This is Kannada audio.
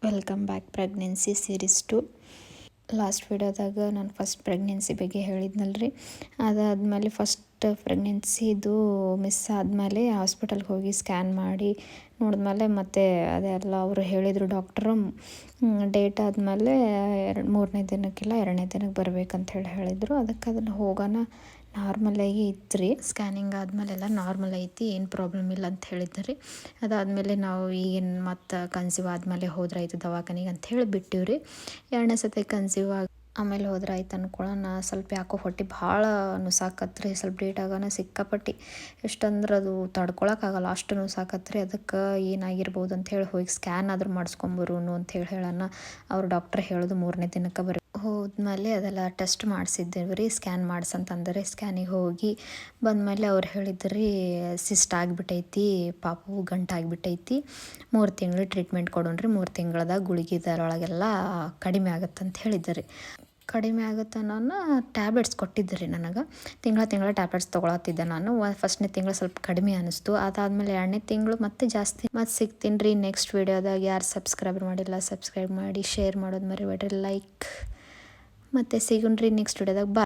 Welcome back pregnancy series 2. Last ವಿಡಿಯೋದಾಗ ನಾನು ಫಸ್ಟ್ ಪ್ರೆಗ್ನೆನ್ಸಿ ಬಗ್ಗೆ ಹೇಳಿದ್ನಲ್ರಿ. ಅದಾದಮೇಲೆ ಫಸ್ಟ್ ಪ್ರೆಗ್ನೆನ್ಸಿದು ಮಿಸ್ ಆದಮೇಲೆ ಹಾಸ್ಪಿಟಲ್ಗೆ ಹೋಗಿ ಸ್ಕ್ಯಾನ್ ಮಾಡಿ ನೋಡಿದ್ಮೇಲೆ ಮತ್ತೆ ಅದೆಲ್ಲ ಅವರು ಹೇಳಿದರು ಡಾಕ್ಟ್ರು ಡೇಟ್ ಆದಮೇಲೆ 3ನೇ ದಿನಕ್ಕಿಲ್ಲ 2ನೇ ದಿನಕ್ಕೆ ಬರ್ಬೇಕಂತ ಹೇಳಿದರು. ಅದಕ್ಕೆ ಅದನ್ನು ಹೋಗೋಣ ನಾರ್ಮಲಾಗಿ ಇತ್ತು ರೀ. ಸ್ಕ್ಯಾನಿಂಗ್ ಆದಮೇಲೆಲ್ಲ ನಾರ್ಮಲ್ ಐತಿ, ಏನು ಪ್ರಾಬ್ಲಮ್ ಇಲ್ಲ ಅಂತ ಹೇಳಿದ್ರಿ. ಅದಾದಮೇಲೆ ನಾವು ಈಗೇನು ಮತ್ತು ಕನ್ಸೀವ್ ಆದಮೇಲೆ ಹೋದ್ರಾಯ್ತು ದವಾಖಾನಿಗೆ ಅಂತ ಹೇಳಿ ಬಿಟ್ಟಿವ್ರಿ. 2ನೇ ಸತಿ ಕನ್ಸೀವ್ ಆಗಿ ಆಮೇಲೆ ಹೋದ್ರೆ ಆಯ್ತು ಅನ್ಕೊಳ್ಳೋಣ. ಸ್ವಲ್ಪ ಯಾಕೋ ಹೊಟ್ಟೆ ಭಾಳ ನುಸಾಕತ್ರಿ. ಸ್ವಲ್ಪ ಡೇಟ್ ಆಗೋಣ ಸಿಕ್ಕಾಪಟ್ಟಿ ಎಷ್ಟಂದ್ರೆ ಅದು ತಡ್ಕೊಳಕ್ಕಾಗಲ್ಲ ಅಷ್ಟು ನುಸಾಕತ್ರಿ. ಅದಕ್ಕೆ ಏನಾಗಿರ್ಬೋದು ಅಂತ ಹೇಳಿ ಹೋಗಿ ಸ್ಕ್ಯಾನ್ ಆದರೂ ಮಾಡಿಸ್ಕೊಂಬರೋನು ಅಂತ ಹೇಳೋಣ. ಅವ್ರು ಡಾಕ್ಟ್ರ್ ಹೇಳೋದು 3ನೇ ದಿನಕ್ಕೆ ಹೋದ್ಮೇಲೆ ಅದೆಲ್ಲ ಟೆಸ್ಟ್ ಮಾಡಿಸಿದ್ದೇವೆ ರೀ. ಸ್ಕ್ಯಾನ್ ಮಾಡ್ಸಂತಂದರೆ ಸ್ಕ್ಯಾನಿಗೆ ಹೋಗಿ ಬಂದಮೇಲೆ ಅವ್ರು ಹೇಳಿದ್ರಿ ಸಿಸ್ಟ್ ಆಗಿಬಿಟ್ಟೈತಿ, ಪಾಪು ಗಂಟಾಗಿಬಿಟ್ಟೈತಿ, 3 ತಿಂಗಳು ಟ್ರೀಟ್ಮೆಂಟ್ ಕೊಡೋಣ್ರಿ, 3 ತಿಂಗಳದಾಗ ಗುಳಿಗಿದರೊಳಗೆಲ್ಲ ಕಡಿಮೆ ಆಗುತ್ತಂತ ಹೇಳಿದ್ರಿ. ಕಡಿಮೆ ಆಗುತ್ತೆ ನಾನು ಟ್ಯಾಬ್ಲೆಟ್ಸ್ ಕೊಟ್ಟಿದ್ದೆ ರೀ ನನಗೆ. ತಿಂಗಳ ಟ್ಯಾಬ್ಲೆಟ್ಸ್ ತೊಗೊಳತ್ತಿದ್ದೆ ನಾನು. ಫಸ್ಟ್ನೇ ತಿಂಗಳು ಸ್ವಲ್ಪ ಕಡಿಮೆ ಅನ್ನಿಸ್ತು. ಅದಾದಮೇಲೆ 2ನೇ ತಿಂಗಳು ಮತ್ತೆ ಜಾಸ್ತಿ. ಮತ್ತೆ ಸಿಗ್ತೀನಿ ರೀ ನೆಕ್ಸ್ಟ್ ವೀಡಿಯೋದಾಗ. ಯಾರು ಸಬ್ಸ್ಕ್ರೈಬ್ ಮಾಡಿಲ್ಲ ಸಬ್ಸ್ಕ್ರೈಬ್ ಮಾಡಿ, ಶೇರ್ ಮಾಡೋದು ಮರಿಬೇಡ್ರಿ, ಲೈಕ್. ಮತ್ತು ಸಿಗೋಣ್ರಿ ನೆಕ್ಸ್ಟ್ ವೀಡಿಯೋದಾಗ.